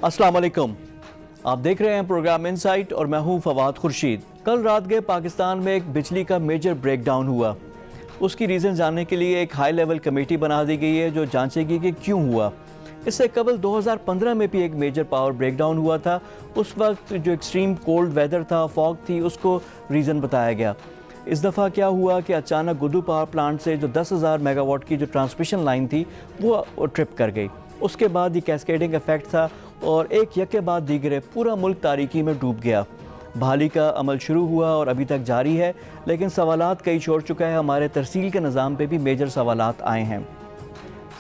अस्सलाम वालेकुम। आप देख रहे हैं प्रोग्राम इनसाइट और मैं हूं फवाद खुर्शीद। कल रात गए पाकिस्तान में एक बिजली का मेजर ब्रेकडाउन हुआ। उसकी रीज़न जानने के लिए एक हाई लेवल कमेटी बना दी गई है जो जांचेगी कि क्यों हुआ। इससे कबल 2015 में भी एक मेजर पावर ब्रेकडाउन हुआ था। उस वक्त जो एक्सट्रीम कोल्ड वेदर था, फॉग थी, उसको रीज़न बताया गया। इस दफ़ा क्या हुआ कि अचानक गुड्डू पावर प्लांट से जो 10,000 मेगावाट की जो ट्रांसमिशन लाइन थी वो ट्रिप कर गई। उसके बाद ये कैस्केडिंग इफेक्ट था और एक यके बाद दीगरे पूरा मुल्क तारीकी में डूब गया। बहाली का अमल शुरू हुआ और अभी तक जारी है, लेकिन सवालात कई छोड़ चुका है। हमारे तरसील के निज़ाम पे भी मेजर सवालात आए हैं।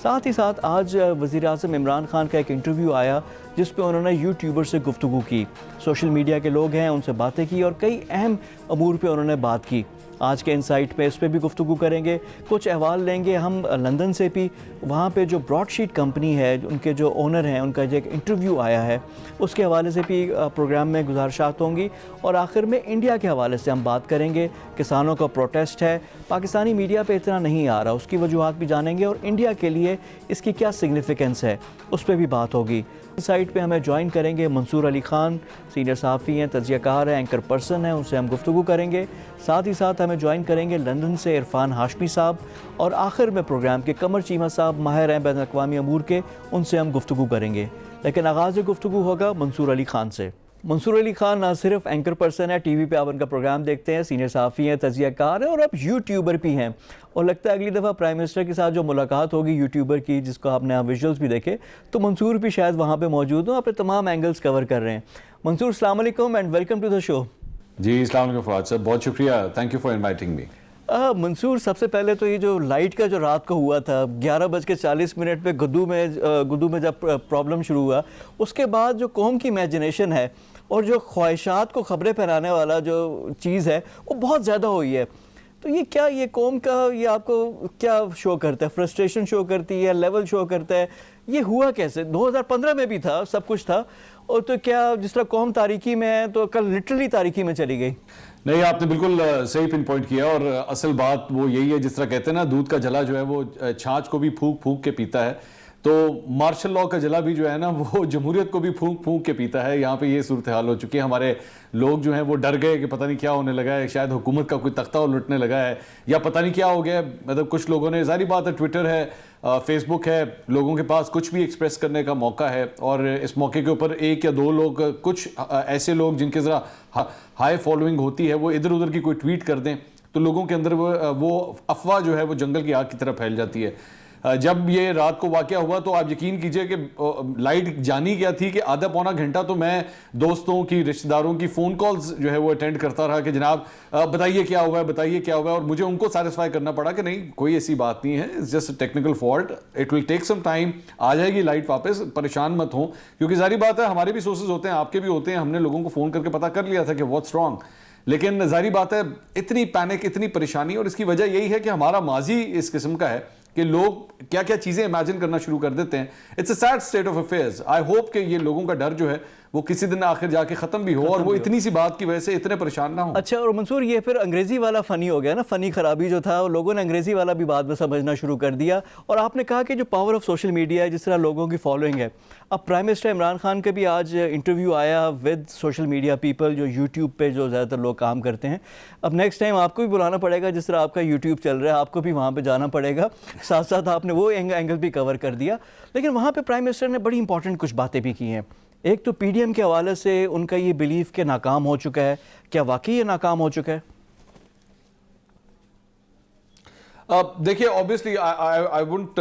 साथ ही साथ आज वज़ीर आज़म इमरान खान का एक इंटरव्यू आया जिस पे उन्होंने यूट्यूबर से गुफ्तगू की। सोशल मीडिया के लोग हैं, उनसे बातें की और कई अहम अमूर पे उन्होंने बात की। आज के इनसाइट पे इस पर भी गुफ्तगू करेंगे। कुछ अहवाल लेंगे हम लंदन से भी। वहाँ पे जो ब्रॉडशीट कंपनी है, उनके जो ओनर हैं, उनका जो एक इंटरव्यू आया है, उसके हवाले से भी प्रोग्राम में गुजारिशात होंगी। और आखिर में इंडिया के हवाले से हम बात करेंगे। किसानों का प्रोटेस्ट है, पाकिस्तानी मीडिया पे इतना नहीं आ रहा, उसकी वजूहात भी जानेंगे और इंडिया के लिए इसकी क्या सिग्निफिकेंस है, उस पर भी बात होगी। साइट पे हमें ज्वाइन करेंगे मंसूर अली खान, सीनियर सहाफ़ी हैं, तज्ज़ियाकार हैं, एंकर पर्सन हैं, उनसे हम गुफ्तगू करेंगे। साथ ही साथ हमें ज्वाइन करेंगे लंदन से इरफान हाशमी साहब और आखिर में प्रोग्राम के कमर चीमा साहब, माहिर हैं बैनुल-अक़वामी अमूर के, उनसे हम गुफ्तगू करेंगे। लेकिन आगाज़ गुफ्तगू होगा मंसूर अली खान से। मंसूर अली खान ना सिर्फ एंकर पर्सन है, टीवी पे आप उनका प्रोग्राम देखते हैं, सीनियर सहाफ़ी हैं, तज्ज़ियाकार हैं और अब यूट्यूबर भी हैं। और लगता है अगली दफ़ा प्राइम मिनिस्टर के साथ जो मुलाकात होगी यूट्यूबर की, जिसको आपने आप विजुअल्स भी देखे, तो मंसूर भी शायद वहाँ पे मौजूद हों, अपने तमाम एंगल्स कवर कर रहे हैं। मंसूर, अस्सलाम वालेकुम and welcome to the show. जी अस्सलाम वालेकुम फवाद सर, बहुत शुक्रिया, thank you for inviting me. Mansoor, सबसे पहले तो ये जो लाइट का जो रात को हुआ था 11:40 पे गुड्डू में जब प्रॉब्लम शुरू हुआ, उसके बाद जो कौम की इमेजिनेशन है और जो ख्वाहिशात को खबरें फैलाने वाला जो चीज़ है वो बहुत ज़्यादा हुई है। तो ये कौम का ये आपको क्या शो करता है? फ्रस्ट्रेशन शो करती है, लेवल शो करता है? ये हुआ कैसे? 2015 में भी था, सब कुछ था। और तो क्या जिस तरह कौम तारीकी में है तो कल लिटरली तारीकी में चली गई। नहीं, आपने बिल्कुल सही पिन पॉइंट किया और असल बात वो यही है, जिस तरह कहते हैं ना, दूध का जला जो है वो छाछ को भी फूंक फूंक के पीता है, तो मार्शल लॉ का जला भी जो है ना वो जमहूरियत को भी फूंक फूंक के पीता है। यहाँ पे ये सूरत हाल हो चुकी है। हमारे लोग जो हैं वो डर गए कि पता नहीं क्या होने लगा है, शायद हुकूमत का कोई तख्ता उलटने लगा है या पता नहीं क्या हो गया है। मतलब कुछ लोगों ने, जारी बात है, ट्विटर है, फेसबुक है, लोगों के पास कुछ भी एक्सप्रेस करने का मौका है और इस मौके के ऊपर एक या दो लोग, कुछ ऐसे लोग जिनके ज़रा हाई फॉलोइंग होती है, वो इधर उधर की कोई ट्वीट कर दें तो लोगों के अंदर वो अफवाह जो है वो जंगल की आग की तरह फैल जाती है। जब ये रात को वाकया हुआ तो आप यकीन कीजिए कि लाइट जानी क्या थी कि आधा पौना घंटा तो मैं दोस्तों की, रिश्तेदारों की फ़ोन कॉल्स जो है वो अटेंड करता रहा कि जनाब बताइए क्या हुआ है, बताइए क्या हुआ है। और मुझे उनको सेटिस्फाई करना पड़ा कि नहीं, कोई ऐसी बात नहीं है, it's just technical fault, it will take some time, आ जाएगी लाइट वापस, परेशान मत हो। क्योंकि जारी बात है, हमारे भी सोर्सेज होते हैं, आपके भी होते हैं, हमने लोगों को फ़ोन करके पता कर लिया था कि व्हाट्स रॉन्ग। लेकिन जारी बात है, इतनी पैनिक, इतनी परेशानी, और इसकी वजह यही है कि हमारा माजी इस किस्म का है कि लोग क्या क्या चीजें इमेजिन करना शुरू कर देते हैं। It's a sad state of affairs. I hope कि ये लोगों का डर जो है वो किसी दिन आखिर जाके खत्म भी हो और वो इतनी सी बात की वजह से इतने परेशान ना हो। अच्छा, और मंसूर, ये फिर अंग्रेजी वाला फनी हो गया ना, फनी खराबी जो था, लोगों ने अंग्रेजी वाला भी बाद में समझना शुरू कर दिया। और आपने कहा कि जो पावर ऑफ सोशल मीडिया है, जिस तरह लोगों की फॉलोइंग है, अब प्राइम मिनिस्टर इमरान खान का भी आज इंटरव्यू आया विद सोशल मीडिया पीपल, जो यूट्यूब पे जो ज़्यादातर लोग काम करते हैं। अब नेक्स्ट टाइम आपको भी बुलाना पड़ेगा, जिस तरह आपका यूट्यूब चल रहा है, आपको भी वहाँ पर जाना पड़ेगा। साथ साथ आपने वो एंगल भी कवर कर दिया। लेकिन वहाँ पर प्राइम मिनिस्टर ने बड़ी इंपॉर्टेंट कुछ बातें भी की हैं। एक तो पीडीएम के हवाले से उनका ये बिलीफ के नाकाम हो चुका है, क्या वाकई ये नाकाम हो चुका है? देखिए, ऑब्वियसली आई वुडंट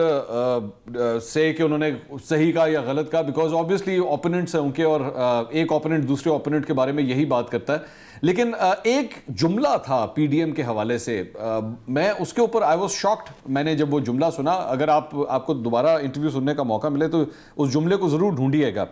से कि उन्होंने सही कहा या गलत कहा, बिकॉज ऑब्वियसली ओपोनेंट्स हैं उनके और एक ओपोनेंट दूसरे ओपोनेंट के बारे में यही बात करता है। लेकिन एक जुमला था पीडीएम के हवाले से, मैं उसके ऊपर आई वाज शॉक्ड। मैंने जब वो जुमला सुना, अगर आपको दोबारा इंटरव्यू सुनने का मौका मिले तो उस जुमले को ज़रूर ढूंढिएगा।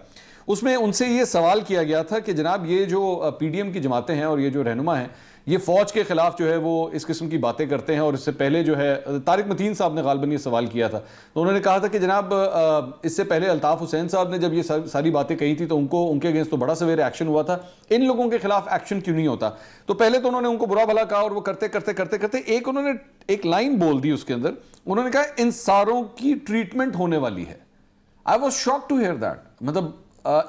उसमें उनसे ये सवाल किया गया था कि जनाब, ये जो पीडीएम की जमातें हैं और ये जो रहनुमा हैं, ये फौज के खिलाफ जो है वो इस किस्म की बातें करते हैं। और इससे पहले जो है तारिक मतीन साहब ने गालिबन ये सवाल किया था, तो उन्होंने कहा था कि जनाब, इससे पहले अल्ताफ हुसैन साहब ने जब ये सारी बातें कही थी तो उनके अगेंस्ट तो बड़ा सवेरे एक्शन हुआ था, इन लोगों के खिलाफ एक्शन क्यों नहीं होता? तो पहले तो उन्होंने उनको बुरा भला कहा और वो करते करते करते करते एक उन्होंने एक लाइन बोल दी उसके अंदर, उन्होंने कहा इन सारों की ट्रीटमेंट होने वाली है। I was shock to hear that. मतलब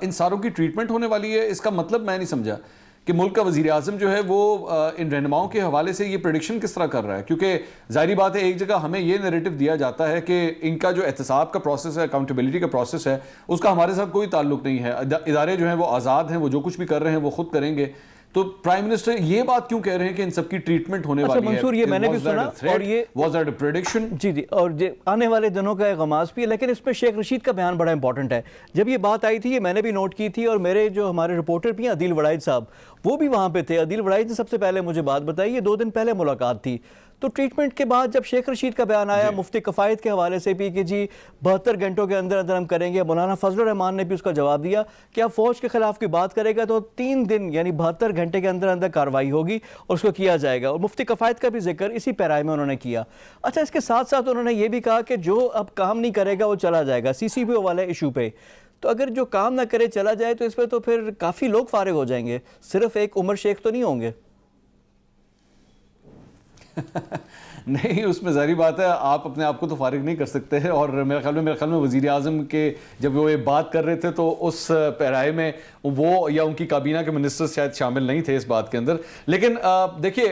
इन सारों की ट्रीटमेंट होने वाली है, इसका मतलब मैं नहीं समझा कि मुल्क का वजीर आजम जो है वो इन रहनुमाओं के हवाले से ये प्रेडिक्शन किस तरह कर रहा है। क्योंकि जाहिर बात है, एक जगह हमें ये नैरेटिव दिया जाता है कि इनका जो एहतसाब का प्रोसेस है, अकाउंटेबिलिटी का प्रोसेस है, उसका हमारे साथ कोई ताल्लुक नहीं है, इदारे जो हैं वो आज़ाद हैं, वो जो कुछ भी कर रहे हैं वो खुद करेंगे। तो प्राइम मिनिस्टर ये बात क्यों कह रहे हैं कि इन सबकी ट्रीटमेंट होने वाली है? मंसूर, ये मैंने भी सुना और ये वाज दैट अ प्रेडिक्शन? जी, और आने वाले दिनों का एक गमाज़ भी है, लेकिन इसमें शेख रशीद का बयान बड़ा इंपॉर्टेंट है। जब ये बात आई थी, ये मैंने भी नोट की थी, और मेरे जो हमारे रिपोर्टर भी हैं अदील वड़ाइद साहब, वो भी वहाँ पे थे। अदील वड़ाइद ने सबसे पहले मुझे बात बताई, ये 2 दिन पहले मुलाकात थी। तो ट्रीटमेंट के बाद जब शेख रशीद का बयान आया मुफ्ती कफ़ायत के हवाले से भी कि जी 72 घंटों के अंदर अंदर हम करेंगे, मौलाना फजलुर रहमान ने भी उसका जवाब दिया कि आप फौज के खिलाफ की बात करेगा तो 3 दिन यानी 72 घंटे के अंदर अंदर कार्रवाई होगी और उसको किया जाएगा। और मुफ्ती कफ़ायत का भी जिक्र इसी पैराए में उन्होंने किया। अच्छा, इसके साथ साथ उन्होंने ये भी कहा कि जो अब काम नहीं करेगा वो चला जाएगा, CCPO वाले इशू पे। तो अगर जो काम ना करे चला जाए तो इस पर तो फिर काफ़ी लोग फारिग हो जाएंगे, सिर्फ एक उमर शेख तो नहीं होंगे। नहीं, उसमें ज़ाहिर बात है आप अपने आप को तो फारिग नहीं कर सकते हैं। और मेरे ख्याल में वज़ीर आज़म के जब वो ये बात कर रहे थे तो उस पैराए में वो या उनकी काबीना के मिनिस्टर्स शायद शामिल नहीं थे इस बात के अंदर। लेकिन देखिए,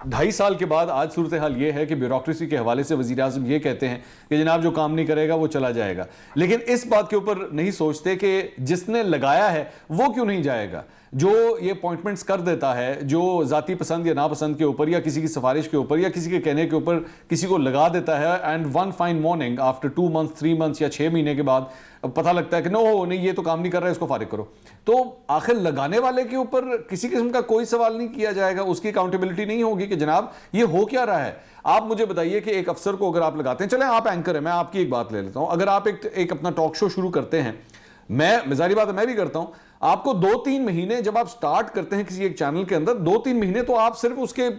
2.5 साल के बाद आज सूरत हाल ये है कि ब्यूरोक्रेसी के हवाले से वज़ीर आज़म ये कहते हैं कि जनाब जो काम नहीं करेगा वो चला जाएगा, लेकिन इस बात के ऊपर नहीं सोचते कि जिसने लगाया है वो क्यों नहीं जाएगा। जो ये अपॉइंटमेंट्स कर देता है, जो जाती पसंद या नापसंद के ऊपर या किसी की सिफारिश के ऊपर या किसी के कहने के ऊपर किसी को लगा देता है, and one fine morning after 2 months 3 months या 6 महीने के बाद पता लगता है कि नो नहीं, ये तो काम नहीं कर रहा है, इसको फारिग करो। तो आखिर लगाने वाले के ऊपर किसी किस्म का कोई सवाल नहीं किया जाएगा, उसकी अकाउंटेबिलिटी नहीं होगी कि जनाब ये हो क्या रहा है। आप मुझे बताइए कि एक अफसर को अगर आप लगाते हैं, चले आप एंकर हैं, मैं आपकी एक बात ले लेता हूं, अगर आप एक अपना टॉक शो शुरू करते हैं, मैं जाहिर बात है मैं भी करता हूं, आपको 2-3 महीने जब आप स्टार्ट करते हैं किसी एक चैनल के अंदर, 2-3 महीने तो आप सिर्फ उसके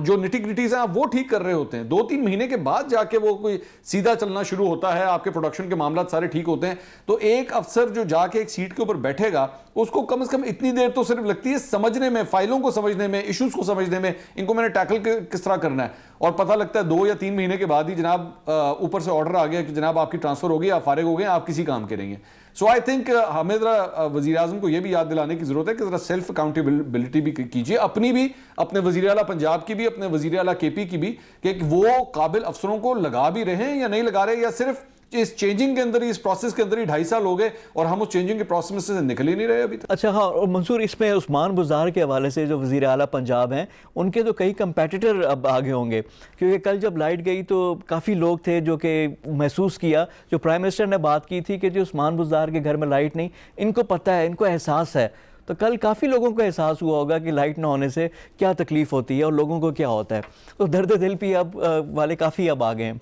जो निटी-ग्रिटीज हैं आप वो ठीक कर रहे होते हैं। 2-3 महीने के बाद जाके वो कोई सीधा चलना शुरू होता है, आपके प्रोडक्शन के मामला सारे ठीक होते हैं। तो एक अफसर जो जाके एक सीट के ऊपर बैठेगा, उसको कम से कम इतनी देर तो सिर्फ लगती है समझने में, फाइलों को समझने में, इश्यूज को समझने में, इनको मैंने टैकल किस तरह करना है। और पता लगता है 2 या 3 महीने के बाद ही जनाब ऊपर से ऑर्डर आ गया कि जनाब आपकी ट्रांसफर हो गई, आप फारिग हो गए, आप किसी काम के नहीं है। सो आई थिंक हमें जरा वजीर आजम को यह भी याद दिलाने की जरूरत है कि जरा सेल्फ अकाउंटेबिलिटी भी कीजिए, अपनी भी, अपने वजीर आला पंजाब की भी, अपने वजीर आला KP की भी, कि वो काबिल अफसरों को लगा भी रहे हैं या नहीं लगा रहे, या सिर्फ इस चेंजिंग के अंदर ही, इस प्रोसेस के अंदर ही 2.5 साल हो गए और हम उस चेंजिंग के प्रोसेस से निकल ही नहीं रहे अभी तक। अच्छा, हाँ, और मंसूर, इसमें उस्मान बुज़दार के हवाले से जो वज़ीर आला पंजाब हैं, उनके तो कई कंपेटिटर अब आगे होंगे, क्योंकि कल जब लाइट गई तो काफ़ी लोग थे जो कि महसूस किया, जो प्राइम मिनिस्टर ने बात की थी कि जो उस्मान बुज़दार के घर में लाइट नहीं, इनको पता है, इनको एहसास है। तो कल काफ़ी लोगों को एहसास हुआ होगा कि लाइट ना होने से क्या तकलीफ़ होती है और लोगों को क्या होता है। तो दर्द दिल भी अब वाले काफ़ी अब आ गए हैं।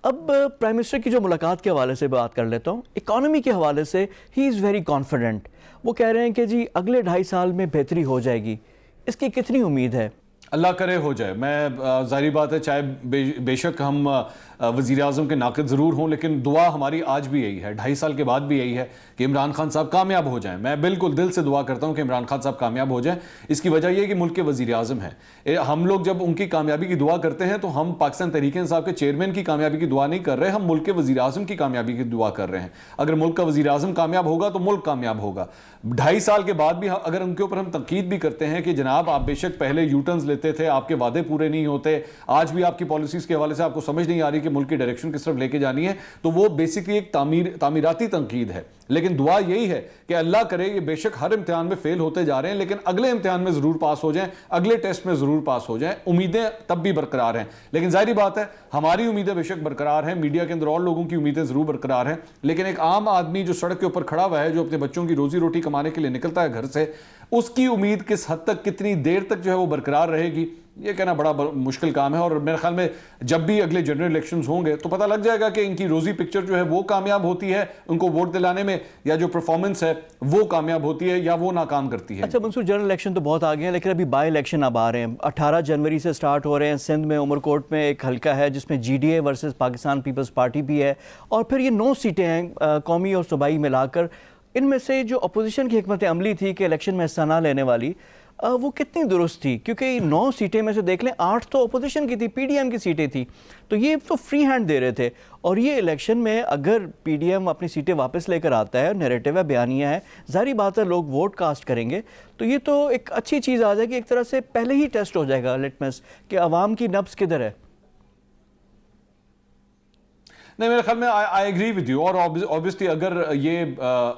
अब प्राइम मिनिस्टर की जो मुलाकात के हवाले से बात कर लेता हूँ, इकॉनमी के हवाले से ही इज़ वेरी कॉन्फिडेंट। वो कह रहे हैं कि जी अगले 2.5 साल में बेहतरी हो जाएगी। इसकी कितनी उम्मीद है? अल्लाह करे हो जाए। मैं जाहिर बात है, चाहे बेशक हम वज़ीर आज़म के नाक़िद ज़रूर हों, लेकिन दुआ हमारी आज भी यही है, 2.5 साल के बाद भी यही है कि इमरान खान साहब कामयाब हो जाएं। मैं बिल्कुल दिल से दुआ करता हूं कि इमरान खान साहब कामयाब हो जाएं। इसकी वजह यह है कि मुल्क के वज़ीर आज़म हैं। हम लोग जब उनकी कामयाबी की दुआ करते हैं तो हम पाकिस्तान तहरीक-ए-इंसाफ के चेयरमैन की कामयाबी की दुआ नहीं कर रहे, हम मुल्क के वज़ीर आज़म की कामयाबी की दुआ कर रहे हैं। अगर मुल्क का वज़ीर आज़म कामयाब होगा तो मुल्क कामयाब होगा। 2.5 साल के बाद भी अगर उनके ऊपर हम तनकीद भी करते हैं कि जनाब आप बेशक पहले यूटर्न्स लेते थे, आपके वादे पूरे नहीं होते, आज भी आपकी पॉलिसीज के हवाले से आपको समझ नहीं आ रही कि मुल्क की डायरेक्शन किस तरफ लेके जानी है, तो वो बेसिकली एक तामीराती तनकीद है। लेकिन दुआ यही है कि अल्लाह करे ये बेशक हर इम्तिहान में फेल होते जा रहे हैं, लेकिन अगले इम्तिहान में जरूर पास हो जाएं, अगले टेस्ट में जरूर पास हो जाएं। उम्मीदें तब भी बरकरार हैं, लेकिन जाहिर बात है हमारी उम्मीदें बेशक बरकरार हैं, मीडिया के अंदर और लोगों की उम्मीदें जरूर बरकरार हैं, लेकिन एक आम आदमी जो सड़क के ऊपर खड़ा हुआ है, जो अपने बच्चों की रोजी रोटी कमाने के लिए निकलता है घर से, उसकी उम्मीद किस हद तक, कितनी देर तक जो है वो बरकरार रहेगी, ये कहना बड़ा मुश्किल काम है। और मेरे ख्याल में जब भी अगले जनरल इलेक्शंस होंगे तो पता लग जाएगा कि इनकी रोजी पिक्चर जो है वो कामयाब होती है उनको वोट दिलाने में, या जो परफॉर्मेंस है वो कामयाब होती है या वो नाकाम करती है। अच्छा मंसूर, जनरल इलेक्शन तो बहुत आगे हैं, लेकिन अभी बाई इलेक्शन अब आ रहे हैं। 18 जनवरी से स्टार्ट हो रहे हैं। सिंध में उमरकोट में एक हल्का है जिसमें GDA वर्सेस पाकिस्तान पीपल्स पार्टी भी है, और फिर ये 9 सीटें हैं कौमी और सूबाई मिलाकर। इनमें से जो अपोजिशन की हिकमत अमली थी कि इलेक्शन में हिस्सा ना लेने वाली, वो कितनी दुरुस्त थी, क्योंकि 9 सीटें में से देख लें 8 तो अपोजिशन की थी, पीडीएम की सीटें थी, तो ये तो फ्री हैंड दे रहे थे। और ये इलेक्शन में अगर पीडीएम अपनी सीटें वापस लेकर आता है, नैरेटिव है, बयानिया है, जाहिर बात है लोग वोट कास्ट करेंगे, तो ये तो एक अच्छी चीज़ आ जाएगी, एक तरह से पहले ही टेस्ट हो जाएगा लिटमस कि अवाम की नब्ज़ किधर है। नहीं, मेरे ख्याल में आई एग्री विद यू। और ऑब्वियसली अगर ये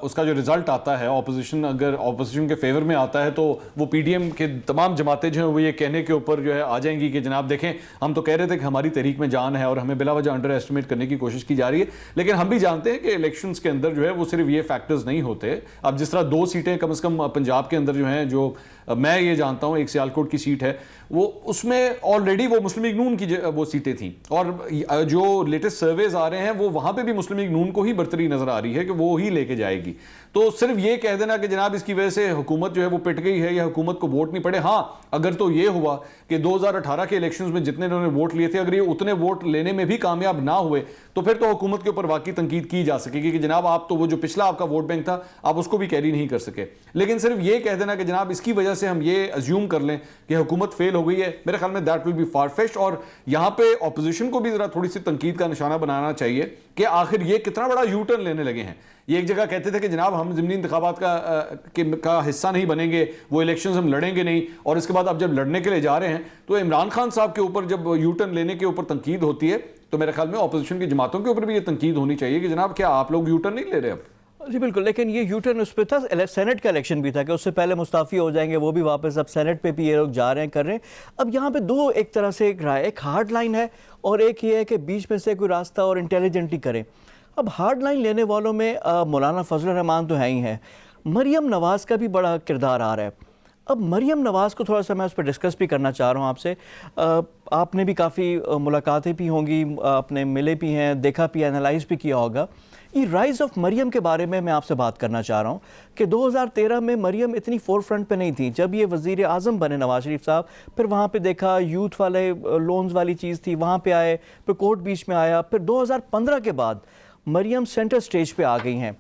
उसका जो रिजल्ट आता है, ऑपोजिशन अगर ऑपोजिशन के फेवर में आता है, तो वो पीडीएम के तमाम जमातें जो हैं वो ये कहने के ऊपर जो है आ जाएंगी कि जनाब देखें, हम तो कह रहे थे कि हमारी तहरीक में जान है और हमें बिला वजह अंडर एस्टिमेट करने की कोशिश की जा रही है। लेकिन हम भी जानते हैं कि इलेक्शंस के अंदर जो है वो सिर्फ ये फैक्टर्स नहीं होते। अब जिस तरह 2 सीटें कम से कम पंजाब के अंदर जो हैं, जो मैं ये जानता हूं एक सियालकोट की सीट है, वो उसमें ऑलरेडी वो मुस्लिम लीग नून की वो सीटें थी, और जो लेटेस्ट सर्वेज आ रहे हैं वो वहां पे भी मुस्लिम लीग नून को ही बरतरी नजर आ रही है कि वो ही लेके जाएगी। तो सिर्फ ये कह देना कि जनाब इसकी वजह से हुकूमत जो है वो पिट गई है या हुकूमत को वोट नहीं पड़े, हाँ अगर तो ये हुआ कि 2018 के इलेक्शंस में जितने उन्होंने वोट लिए थे, अगर ये उतने वोट लेने में भी कामयाब ना हुए, तो फिर तो हुकूमत के ऊपर वाकई तनकीद की जा सकेगी कि जनाब आप तो वो जो पिछला आपका वोट बैंक था आप उसको भी कैरी नहीं कर सके। लेकिन सिर्फ ये कह देना कि जनाब इसकी वजह से हम ये अज्यूम कर लें कि हुकूमत फेल हो गई है, मेरे ख्याल में दैट विल बी फार-फेच्ड। और यहां पे ऑपोजिशन को भी जरा थोड़ी सी तनकीद का निशाना बनाना चाहिए कि आखिर ये कितना बड़ा यू टर्न लेने लगे हैं। ये एक जगह कहते थे कि जनाब हम ज़िमनी इंतखाबात का हिस्सा नहीं बनेंगे, वो इलेक्शंस हम लड़ेंगे नहीं, और इसके बाद अब जब लड़ने के लिए जा रहे हैं तो इमरान खान साहब के ऊपर जब यू टर्न लेने के ऊपर तनकीद होती है, तो मेरे ख्याल में ऑपोजिशन की जमातों के ऊपर भी ये तनकीद होनी चाहिए कि जनाब क्या आप लोग यू टर्न नहीं ले रहे अब? जी बिल्कुल, लेकिन ये यू टर्न उस पर था, सेनेट का इलेक्शन भी था कि उससे पहले मुस्ताफ़ी हो जाएंगे, वो भी वापस अब सेनेट पे भी ये लोग जा रहे हैं, कर रहे हैं। अब यहाँ पे दो एक तरह से एक राय, एक हार्ड लाइन है और एक ये है कि बीच में से कोई रास्ता और इंटेलिजेंटली करें। अब हार्ड लाइन लेने वालों में मौलाना फजल रहमान तो है ही हैं, मरियम नवाज़ का भी बड़ा किरदार आ रहा है। अब मरियम नवाज़ को थोड़ा सा मैं उस पर डिस्कस भी करना चाह रहा हूँ आपसे। आपने भी काफ़ी मुलाकातें भी होंगी, अपने मिले भी हैं, देखा भी, एनालाइज भी किया होगा। ये राइज़ ऑफ मरियम के बारे में मैं आपसे बात करना चाह रहा हूँ कि 2013 में मरियम इतनी फोर फ्रंट पे नहीं थी। जब ये वज़ीर आज़म बने नवाज शरीफ साहब, फिर वहाँ पे देखा यूथ वाले लोन्स वाली चीज़ थी, वहाँ पे आए, फिर कोर्ट बीच में आया, फिर 2015 के बाद मरियम सेंटर स्टेज पे आ गई हैं।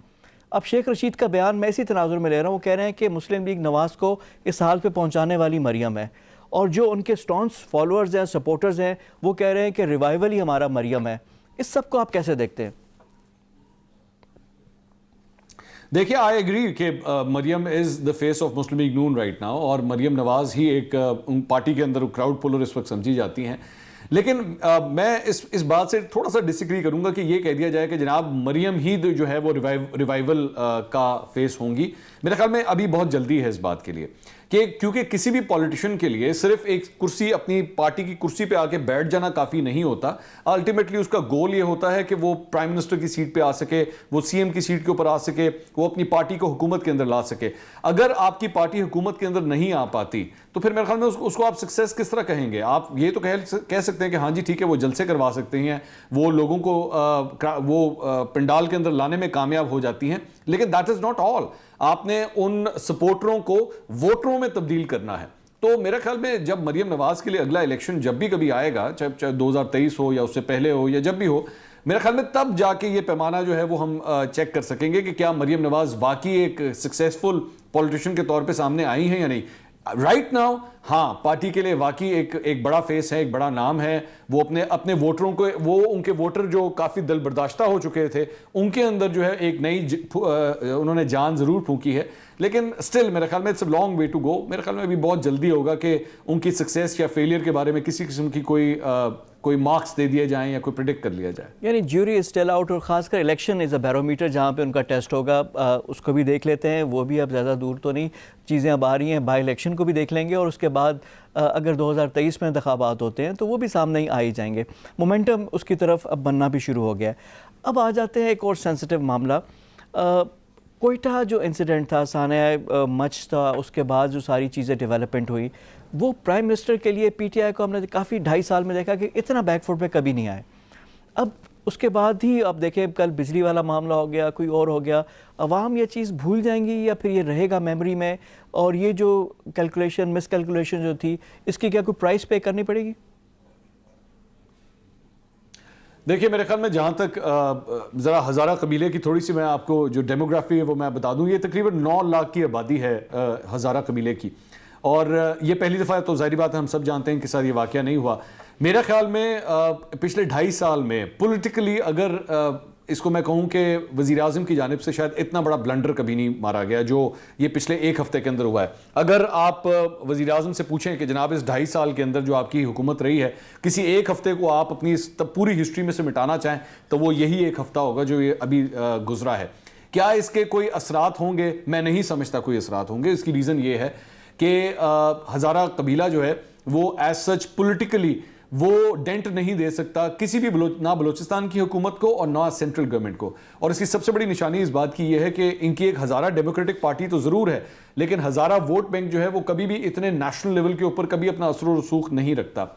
अब शेख रशीद का बयान मैं इसी तनाजुर में ले रहा हूँ, वो कह रहे हैं कि मुस्लिम लीग नवाज़ को इस हाल पे पहुँचाने वाली मरियम है, और जो उनके स्टॉन्स फॉलोअर्स हैं, सपोर्टर्स हैं, वो कह रहे हैं कि रिवाइवल ही हमारा मरियम है। इस सब को आप कैसे देखते हैं? देखिए, आई एग्री कि Maryam is the face of Muslim League Noon right now, और मरियम नवाज़ ही एक पार्टी के अंदर क्राउड पुलर इस वक्त समझी जाती हैं। लेकिन मैं इस बात से थोड़ा सा डिसएग्री करूंगा कि ये कह दिया जाए कि जनाब मरियम ही जो है वो रिवाइवल का फेस होंगी। मेरे ख्याल में अभी बहुत जल्दी है इस बात के लिए कि क्योंकि किसी भी पॉलिटिशियन के लिए सिर्फ एक कुर्सी, अपनी पार्टी की कुर्सी पे आके बैठ जाना काफ़ी नहीं होता। अल्टीमेटली उसका गोल ये होता है कि वो प्राइम मिनिस्टर की सीट पे आ सके, वो सीएम की सीट के ऊपर आ सके, वो अपनी पार्टी को हुकूमत के अंदर ला सके। अगर आपकी पार्टी हुकूमत के अंदर नहीं आ पाती तो फिर मेरे ख्याल में उसको आप सक्सेस किस तरह कहेंगे? आप ये तो कह सकते हैं कि हाँ जी ठीक है, वो जलसे करवा सकते हैं, वो लोगों को पंडाल के अंदर लाने में कामयाब हो जाती हैं, लेकिन दैट इज नॉट ऑल। आपने उन सपोर्टरों को वोटरों में तब्दील करना है। तो मेरे ख्याल में जब मरियम नवाज के लिए अगला इलेक्शन जब भी कभी आएगा, चाहे 2023 हो या उससे पहले हो या जब भी हो, मेरे ख्याल में तब जाके ये पैमाना जो है वो हम चेक कर सकेंगे कि क्या मरियम नवाज वाकई एक सक्सेसफुल पॉलिटिशियन के तौर पे सामने आई हैं या नहीं। राइट नाउ हाँ, पार्टी के लिए वाकई एक बड़ा फेस है, एक बड़ा नाम है। वो अपने वोटरों को, वो उनके वोटर जो काफ़ी दिल बर्दाश्ता हो चुके थे, उनके अंदर जो है एक नई उन्होंने जान ज़रूर फूंकी है। लेकिन स्टिल मेरे ख्याल में it's a long way to go. मेरे ख्याल में अभी बहुत जल्दी होगा कि उनकी सक्सेस या फेलियर के बारे में किसी किस्म की कोई मार्क्स दे दिए जाएं या कोई प्रिडिक्ट कर लिया जाए। यानी ज्यूरी इज स्टिल आउट, और खासकर इलेक्शन इज़ अ बैरोमीटर जहाँ पे उनका टेस्ट होगा। उसको भी देख लेते हैं, वो भी अब ज़्यादा दूर तो नहीं, चीज़ें अब आ रही हैं। बाई इलेक्शन को भी देख लेंगे, और उसके बाद अगर 2023 में इंतखाबात होते हैं तो वो भी सामने ही आ ही जाएंगे। मोमेंटम उसकी तरफ अब बनना भी शुरू हो गया है। अब आ जाते हैं एक और सेंसिटिव मामला, कोयटा जो इंसिडेंट था, सानिया मच था, उसके बाद जो सारी चीज़ें डेवलपमेंट हुई, वो प्राइम मिनिस्टर के लिए पीटीआई को हमने काफ़ी 2.5 साल में देखा कि इतना बैकफुट पे कभी नहीं आए। अब उसके बाद ही अब देखें, कल बिजली वाला मामला हो गया, कोई और हो गया, अवाम ये चीज़ भूल जाएंगी या फिर ये रहेगा मेमोरी में, और ये जो कैलकुलेशन, मिसकैलकुलेशन जो थी, इसकी क्या कोई प्राइस पे करनी पड़ेगी? देखिए, मेरे ख्याल में जहाँ तक ज़रा हज़ारा कबीले की थोड़ी सी मैं आपको जो डेमोग्राफी है वो मैं बता दूँ, ये तकरीबन 9 लाख की आबादी है हज़ारा कबीले की। और ये पहली दफ़ा तो जाहिर बात है हम सब जानते हैं कि साथ ये वाक़या नहीं हुआ। मेरा ख्याल में पिछले 2.5 साल में पॉलिटिकली अगर इसको मैं कहूं कि वज़ीर आज़म की जानिब से शायद इतना बड़ा ब्लंडर कभी नहीं मारा गया जो ये पिछले 1 हफ्ते के अंदर हुआ है। अगर आप वज़ीर आज़म से पूछें कि जनाब इस 2.5 साल के अंदर जो आपकी हुकूमत रही है, किसी एक हफ्ते को आप अपनी पूरी हिस्ट्री में से मिटाना चाहें तो वो यही 1 हफ्ता होगा जो ये अभी गुजरा है। क्या इसके कोई असरात होंगे? मैं नहीं समझता कोई असरात होंगे। इसकी रीज़न ये है कि हज़ारा कबीला जो है वो एज सच पॉलिटिकली वो डेंट नहीं दे सकता किसी भी ना बलूचिस्तान की हुकूमत को और ना सेंट्रल गवर्नमेंट को। और इसकी सबसे बड़ी निशानी इस बात की यह है कि इनकी एक हज़ारा डेमोक्रेटिक पार्टी तो ज़रूर है, लेकिन हज़ारा वोट बैंक जो है वो कभी भी इतने नेशनल लेवल के ऊपर कभी अपना असर और रसूख नहीं रखता।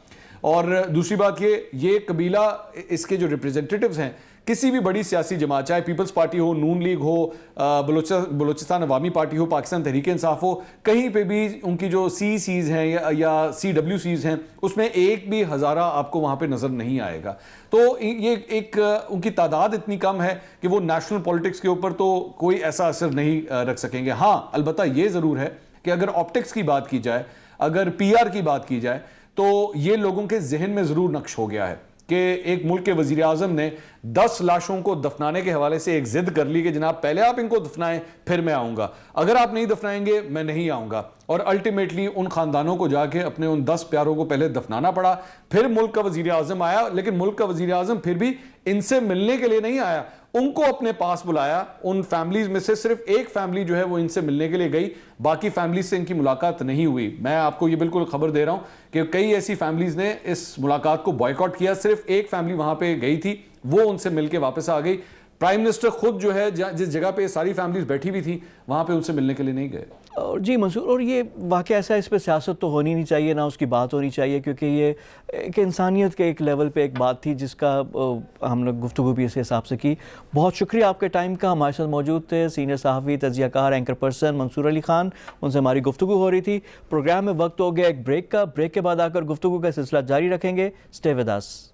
और दूसरी बात ये कबीला, इसके जो रिप्रेजेंटेटिव्स हैं किसी भी बड़ी सियासी जमात, चाहे पीपल्स पार्टी हो, नून लीग हो, बलूचिस्तान अवामी पार्टी हो, पाकिस्तान तहरीक इंसाफ हो, कहीं पे भी उनकी जो CCs हैं या CWCs हैं उसमें एक भी हज़ारा आपको वहाँ पे नज़र नहीं आएगा। तो ये एक उनकी तादाद इतनी कम है कि वो नेशनल पॉलिटिक्स के ऊपर तो कोई ऐसा असर नहीं रख सकेंगे। हाँ, अलबत्ता ये ज़रूर है कि अगर ऑप्टिक्स की बात की जाए, अगर PR की बात की जाए, तो ये लोगों के जहन में ज़रूर नक्श हो गया है कि एक मुल्क के वजीर आज़म ने 10 लाशों को दफनाने के हवाले से एक जिद कर ली कि जनाब पहले आप इनको दफनाएं फिर मैं आऊंगा, अगर आप नहीं दफनाएंगे मैं नहीं आऊंगा। और अल्टीमेटली उन खानदानों को जाके अपने उन 10 प्यारों को पहले दफनाना पड़ा, फिर मुल्क का वजीर आज़म आया। लेकिन मुल्क का वजीर आज़म फिर भी इनसे मिलने के लिए नहीं आया, उनको अपने पास बुलाया। उन फैमिलीज में से सिर्फ एक फैमिली जो है वो इनसे मिलने के लिए गई, बाकी फैमिलीज से इनकी मुलाकात नहीं हुई। मैं आपको ये बिल्कुल खबर दे रहा हूं कि कई ऐसी फैमिलीज ने इस मुलाकात को बॉयकॉट किया। सिर्फ एक फैमिली वहां पे गई थी, वो उनसे मिलके वापस आ गई। प्राइम मिनिस्टर खुद जो है जिस जगह पे सारी फैमिलीज बैठी हुई थी वहां पे उनसे मिलने के लिए नहीं गए। और जी मंसूर, और ये वाक़या ऐसा है, इस पर सियासत तो होनी नहीं चाहिए, ना उसकी बात होनी चाहिए, क्योंकि ये एक इंसानियत के एक लेवल पे एक बात थी जिसका हम लोग गुफ्तगू भी इस हिसाब से की। बहुत शुक्रिया आपके टाइम का। हमारे साथ मौजूद थे सीनियर सहाफ़ी, तज़कियाकार, एंकर पर्सन मंसूर अली ख़ान, उनसे हमारी गुफ्तगू हो रही थी। प्रोग्राम में वक्त हो गया एक ब्रेक का। ब्रेक के बाद आकर गुफ्तगू का सिलसिला जारी रखेंगे। Stay with us.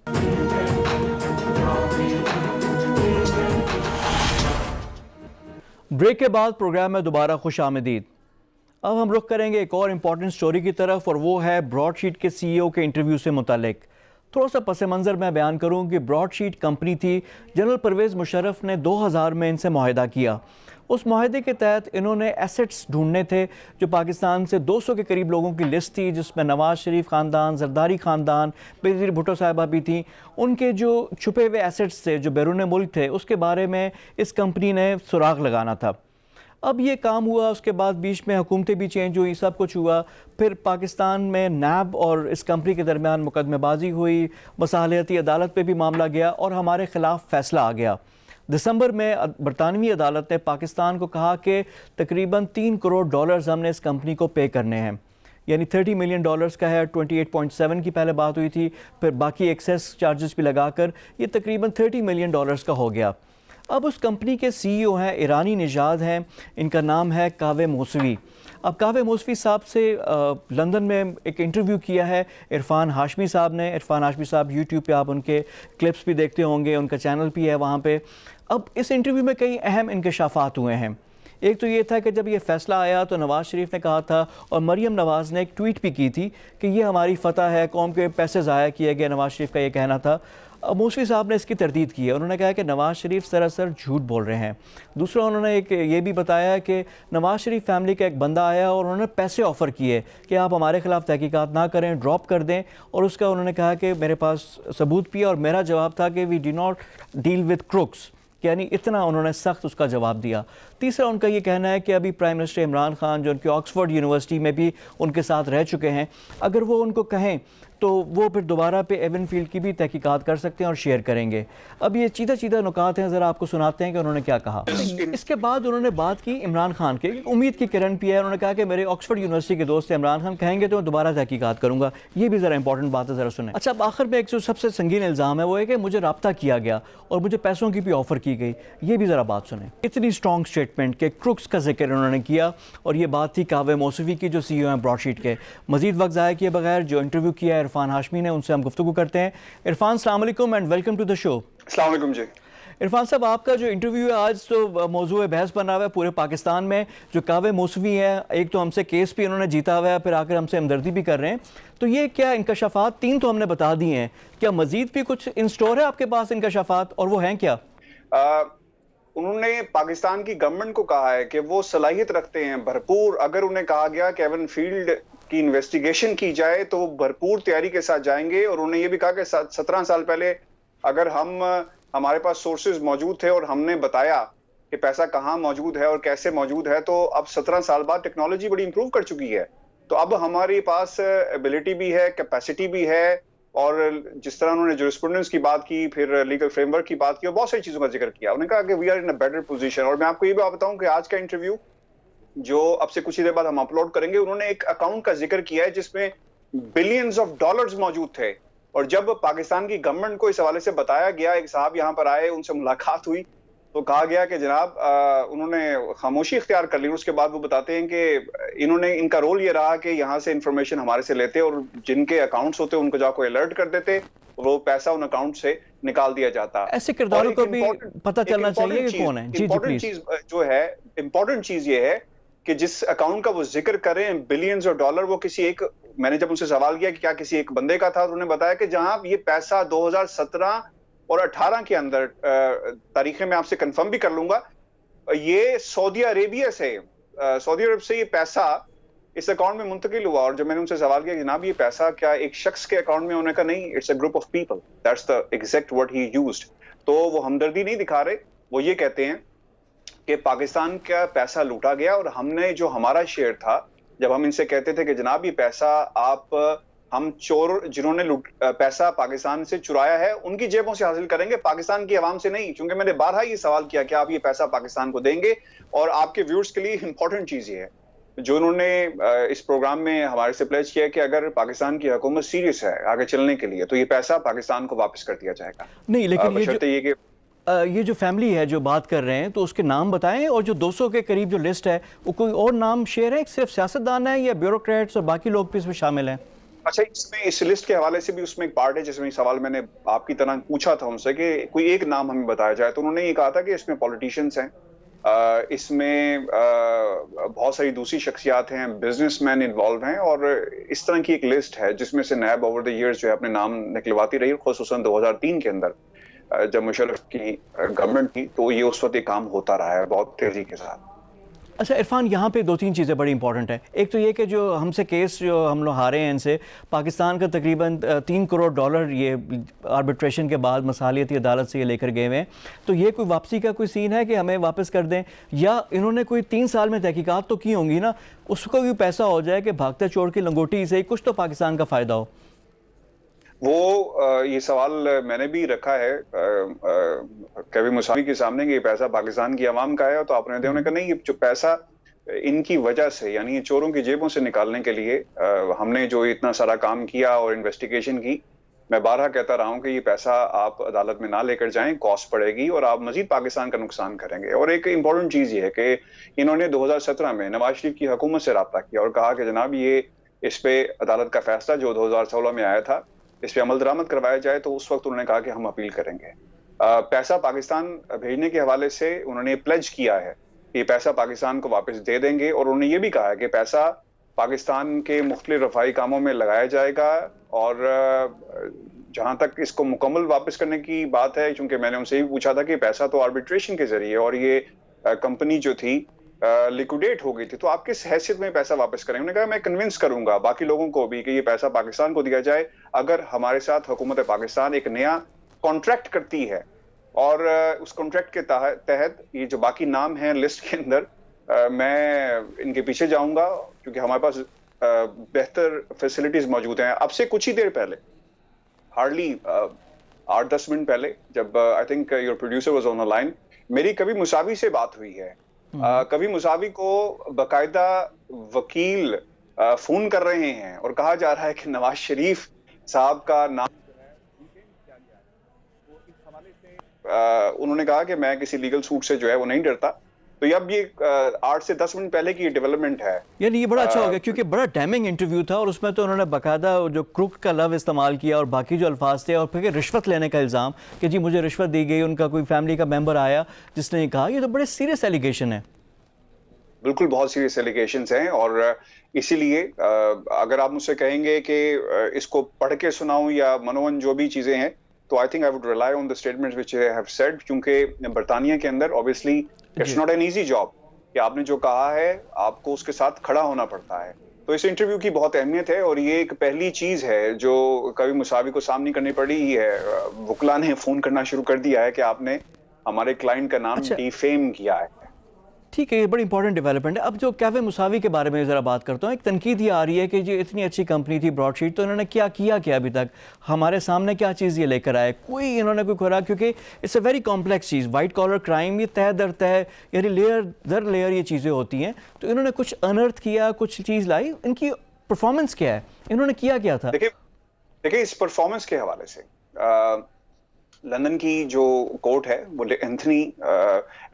ब्रेक के बाद प्रोग्राम में दोबारा खुश आमदीद। अब हम रुख करेंगे एक और इम्पॉर्टेंट स्टोरी की तरफ, और वो है ब्रॉडशीट के CEO के इंटरव्यू से मुतालिक। थोड़ा सा पस मंज़र मैं बयान करूँ कि ब्रॉडशीट कंपनी थी, जनरल परवेज़ मुशर्रफ ने 2000 में इनसे मुआहदा किया। उस मुआहदे के तहत इन्होंने एसेट्स ढूंढने थे जो पाकिस्तान से 200 के करीब लोगों की लिस्ट थी, जिसमें नवाज शरीफ ख़ानदान, जरदारी ख़ानदान, बेनज़ीर भुट्टो साहिबा भी थी। उनके जो छुपे हुए एसेट्स थे जो बैरून मुल्क थे, उसके बारे में इस कंपनी ने सुराग लगाना था। अब ये काम हुआ, उसके बाद बीच में हुकूमतें भी चेंज हुई, सब कुछ हुआ। फिर पाकिस्तान में नैब और इस कंपनी के दरमियान मुकदमेबाजी हुई, मसालियाती अदालत पे भी मामला गया और हमारे ख़िलाफ़ फ़ैसला आ गया। दिसंबर में बरतानवी अदालत ने पाकिस्तान को कहा कि तकरीबन $3 करोड़ हमने इस कंपनी को पे करने हैं, यानी $30 मिलियन का है। 28.7 की पहले बात हुई थी, फिर बाकी एक्सेस चार्जेस भी लगाकर ये तकरीबन $30 मिलियन का हो गया। अब उस कंपनी के CEO हैं, ईरानी निजाद हैं, इनका नाम है कावे मौसवी। अब कावे मौसवी साहब से लंदन में एक इंटरव्यू किया है इरफान हाशमी साहब ने। इरफान हाशमी साहब यूट्यूब पे आप उनके क्लिप्स भी देखते होंगे, उनका चैनल भी है वहाँ पे। अब इस इंटरव्यू में कई अहम इंकशाफात हुए हैं। एक तो ये था कि जब ये फ़ैसला आया तो नवाज़ शरीफ ने कहा था, और मरीम नवाज़ ने एक ट्वीट भी की थी कि ये हमारी फ़तह है, कौम के पैसे ज़ाया किए गए, नवाज़ शरीफ का ये कहना था। मौसवी साहब ने इसकी तरदीद की है। उन्होंने कहा कि नवाज़ शरीफ सरासर झूठ बोल रहे हैं। दूसरा, उन्होंने एक ये भी बताया कि नवाज़ शरीफ फैमिली का एक बंदा आया और उन्होंने पैसे ऑफ़र किए कि आप हमारे ख़िलाफ़ तहकीकात ना करें, ड्रॉप कर दें। और उसका उन्होंने कहा कि मेरे पास सबूत भी है, और मेरा जवाब था कि we do not deal with crooks, यानी इतना उन्होंने सख्त उसका जवाब दिया। तीसरा, उनका ये कहना है कि अभी प्राइम मिनिस्टर इमरान खान जो उनकी ऑक्सफोर्ड यूनिवर्सिटी में भी उनके साथ रह चुके हैं, अगर वो उनको कहें तो वो फिर दोबारा पे एवनफील्ड की भी तहकीकात कर सकते हैं और शेयर करेंगे। अब ये चीधा चीधा नुकात हैं, ज़रा आपको सुनाते हैं कि उन्होंने क्या कहा। इसके बाद उन्होंने बात की इमरान खान की, उम्मीद की किरण भी है। उन्होंने कहा कि मेरे ऑक्सफोर्ड यूनिवर्सिटी के दोस्त इमरान खान कहेंगे तो मैं दोबारा तहकीकात करूँगा। ये भी ज़रा इंपॉर्टेंट बात है, ज़रा सुने। अच्छा, अब आखिर में एक जो सबसे संगीन इल्ज़ाम है वो है कि मुझे रब्ता किया गया और मुझे पैसों की भी ऑफ़र की गई। ये भी ज़रा बात सुने। इतनी स्ट्रॉन्ग स्टेटमेंट के क्रुक्स का जिक्र उन्होंने किया, और ये बात थी कावे मौसवी की जो CEO हैं ब्रॉडशीट के। मज़ीद वक्त ज़ाया किए बगैर जो इंटरव्यू किया है इरफान हाशमी ने, उनसे हम गुफ्तगू करते हैं। इरफान, अस्सलाम वालेकुम and welcome to the show. अस्सलाम वालेकुम जी। इरफान साहब, आपका जो इंटरव्यू है आज तो मौजूद बहस बना हुआ है पूरे पाकिस्तान में। जो कावे मौसवी हैं, एक तो हमसे केस भी इन्होंने जीता हुआ है, फिर आकर हमसे हमदर्दी भी कर रहे हैं। तो ये क्या इंकशाफात, 3 तो हमने बता दिए हैं, क्या मजीद भी कुछ इन स्टोर है आपके पास इंकशाफात, और वो हैं क्या? उन्होंने पाकिस्तान की गवर्नमेंट को कहा है कि वो सलाहियत रखते हैं भरपूर। अगर उन्हें कहा गया कि एवन फील्ड की इन्वेस्टिगेशन की जाए तो भरपूर तैयारी के साथ जाएंगे। और उन्होंने ये भी कहा कि 17 साल पहले अगर हमारे पास सोर्सेज मौजूद थे और हमने बताया कि पैसा कहाँ मौजूद है और कैसे मौजूद है, तो अब 17 साल बाद टेक्नोलॉजी बड़ी इंप्रूव कर चुकी है। तो अब हमारे पास एबिलिटी भी है, कैपेसिटी भी है, और जिस तरह उन्होंने जूरिस्प्रूडेंस की बात की, फिर लीगल फ्रेमवर्क की बात की, और बहुत सारी चीजों का जिक्र किया। उन्होंने कहा कि we are in a better position. और मैं आपको ये बात बताऊं कि आज का इंटरव्यू जो अब से कुछ ही देर बाद हम अपलोड करेंगे, उन्होंने एक अकाउंट का जिक्र किया है जिसमें बिलियंस ऑफ डॉलर्स मौजूद थे। और जब पाकिस्तान की गवर्नमेंट को इस हवाले से बताया गया, एक साहब यहाँ पर आए, उनसे मुलाकात हुई, तो कहा गया कि जनाब उन्होंने खामोशी इख्तियार कर ली। उसके बाद वो बताते हैं कि इनका रोल ये रहा कि यहाँ से इंफॉर्मेशन हमारे से लेते और जिनके अकाउंट्स होते उनको जाकर अलर्ट कर देते, वो पैसा उन अकाउंट से निकाल दिया जाता। ऐसे किरदारों को भी पता चलना चाहिए कि कौन है। जी जी प्लीज। चीज जो है, इंपॉर्टेंट चीज ये है कि जिस अकाउंट का वो जिक्र कर रहे हैं, बिलियंस ऑफ डॉलर, वो किसी एक, मैंने जब उनसे सवाल किया कि क्या किसी एक बंदे का था, तो उन्होंने बताया कि जहां ये पैसा 2017 और 18 के अंदर, तारीखें मैं आपसे कंफर्म भी कर लूंगा, ये सऊदी अरेबिया से, सऊदी अरब से ये पैसा इस अकाउंट में मुंतकिल हुआ। और जब मैंने उनसे सवाल किया जनाब ये पैसा क्या एक शख्स के अकाउंट में, उन्होंने कहा नहीं, it's a group of people, that's the exact word he used. तो वो हमदर्दी नहीं दिखा रहे, वो ये कहते हैं कि पाकिस्तान का पैसा लूटा गया और हमने जो हमारा शेयर था, जब हम इनसे कहते थे कि जनाब ये पैसा हम चोर जिन्होंने पैसा पाकिस्तान से चुराया है उनकी जेबों से हासिल करेंगे, पाकिस्तान की आवाम से नहीं। क्योंकि मैंने बारहा ये सवाल किया कि आप ये पैसा पाकिस्तान को देंगे। और आपके व्यूअर्स के लिए इंपॉर्टेंट चीज ये है जो उन्होंने इस प्रोग्राम में हमारे से प्लेज किया कि अगर पाकिस्तान की हुकूमत सीरियस है आगे चलने के लिए, तो ये पैसा पाकिस्तान को वापस कर दिया जाएगा। नहीं, लेकिन ये जो फैमिली है जो बात कर रहे हैं, तो उसके नाम बताएं। और जो 200 के करीब जो लिस्ट है, वो कोई और नाम शेयर है, सिर्फ सियासतदान है या ब्यूरोक्रेट्स और बाकी लोग भी इसमें शामिल हैं? अच्छा, इसमें इस लिस्ट के हवाले से भी उसमें एक पार्ट है जिसमें सवाल मैंने आपकी तरह पूछा था उनसे कि कोई एक नाम हमें बताया जाए, तो उन्होंने ये कहा था कि इसमें पॉलिटिशियंस हैं, इसमें बहुत सारी दूसरी शख्सियात हैं, बिजनेसमैन इन्वॉल्व हैं, और इस तरह की एक लिस्ट है जिसमें से नैब ओवर द इयर्स जो है अपने नाम निकलवाती रही, खुसूसन 2003 के अंदर जब मुशर्रफ की गवर्नमेंट थी, तो ये उस वक्त एक काम होता रहा है बहुत तेजी के साथ। अच्छा इरफान, यहाँ पे 2-3 चीज़ें बड़ी इंपॉर्टेंट है। एक तो ये कि जो हमसे केस जो हम लोग हारे हैं इनसे, पाकिस्तान का तकरीबन 3 करोड़ डॉलर ये आर्बिट्रेशन के बाद मसालियती अदालत से ये लेकर गए हुए हैं। तो ये कोई वापसी का कोई सीन है कि हमें वापस कर दें, या इन्होंने कोई 3 साल में तहकीकात तो की होंगी ना, उसको भी पैसा हो जाए कि भागते चोर की लंगोटी से कुछ तो पाकिस्तान का फ़ायदा हो? वो ये सवाल मैंने भी रखा है कभी मुसावी के सामने कि ये पैसा पाकिस्तान की आवाम का है, तो आपने उन्होंने कहा नहीं, ये जो पैसा इनकी वजह से, यानी ये चोरों की जेबों से निकालने के लिए हमने जो इतना सारा काम किया और इन्वेस्टिगेशन की। मैं बारहा कहता रहा हूं कि ये पैसा आप अदालत में ना लेकर जाएं, कॉस्ट पड़ेगी और आप मजीद पाकिस्तान का नुकसान करेंगे। और एक इंपॉर्टेंट चीज ये है कि इन्होंने 2017 में नवाज शरीफ की हुकूमत से रब्ता किया और कहा कि जनाब ये इस पे अदालत का फैसला जो 2016 में आया था, इस पे अमल दरामद करवाया जाए। तो उस वक्त उन्होंने कहा कि हम अपील करेंगे। पैसा पाकिस्तान भेजने के हवाले से उन्होंने प्लेज किया है कि पैसा पाकिस्तान को वापस दे देंगे, और उन्होंने ये भी कहा है कि पैसा पाकिस्तान के मुख्तलिफ रफाई कामों में लगाया जाएगा। और जहां तक इसको मुकम्मल वापस करने की बात है, क्योंकि मैंने उनसे भी पूछा था कि पैसा तो आर्बिट्रेशन के जरिए और ये कंपनी जो थी लिक्विडेट हो गई थी, तो आप किस हैसियत में पैसा वापस करेंगे? उन्होंने कहा मैं कन्विंस करूंगा बाकी लोगों को भी कि ये पैसा पाकिस्तान को दिया जाए अगर हमारे साथ हुकूमत पाकिस्तान एक नया कॉन्ट्रैक्ट करती है। और उस कॉन्ट्रैक्ट के तहत ये जो बाकी नाम हैं लिस्ट के अंदर, मैं इनके पीछे जाऊंगा क्योंकि हमारे पास बेहतर फैसिलिटीज मौजूद हैं। अब से कुछ ही देर पहले, हार्डली 8-10 मिनट पहले, जब I think your producer was on the line, मेरी कभी मुसावी से बात हुई है। कभी मुसावी को बकायदा वकील फोन कर रहे हैं और कहा जा रहा है कि नवाज शरीफ साहब का नाम जो है उनके लिया गया है। तो इस हवाले से उन्होंने कहा कि मैं किसी लीगल सूट से जो है वो नहीं डरता, तो ये अब ये 8 से 10 मिनट पहले की डेवलपमेंट है। यानी ये बड़ा अच्छा हो गया क्योंकि बड़ा डैमिंग इंटरव्यू था और उसमें तो उन्होंने बाकायदा जो क्रुक का लव इस्तेमाल किया और बाकी जो अल्फाज थे और फिर रिश्वत लेने का इल्ज़ाम कि जी मुझे रिश्वत दी गई, उनका कोई फैमिली का मेंबर आया जिसने कहा। ये तो बड़े सीरियस एलिगेशन है। बिल्कुल बहुत सीरियस एलिगेशंस हैं और इसीलिए अगर आप मुझसे कहेंगे कि इसको पढ़ के सुनाऊं या मनोवन जो भी चीजें हैं, तो I think I would rely on the statements which I have said, क्योंकि बर्तानिया के अंदर obviously it's not an easy job कि आपने जो कहा है आपको उसके साथ खड़ा होना पड़ता है। तो इस इंटरव्यू की बहुत अहमियत है और ये एक पहली चीज है जो कभी मुसावी को सामने करनी पड़ी है। वकला ने फोन करना शुरू कर दिया है कि आपने हमारे क्लाइंट का नाम डिफेम किया है। ठीक है, ये बड़ी इंपॉर्टेंट डेवलपमेंट है। अब जो कैफे मुसावी के बारे में ज़रा बात करता हूँ, एक तनकीद ये आ रही है कि जो इतनी अच्छी कंपनी थी ब्रॉडशीट, तो इन्होंने क्या किया क्या अभी तक, हमारे सामने क्या चीज़ ये लेकर आए, कोई इन्होंने कोई खुरा, क्योंकि इट्स अ वेरी कॉम्प्लेक्स चीज़, वाइट कॉलर क्राइम, ये तह दर तह यानी लेयर दर लेयर ये चीज़ें होती हैं। तो इन्होंने कुछ अनर्थ किया, कुछ चीज़ लाई, इनकी परफॉर्मेंस क्या है, इन्होंने किया क्या था? देखिए इस परफॉर्मेंस के हवाले से लंदन की जो कोर्ट है वो एंथनी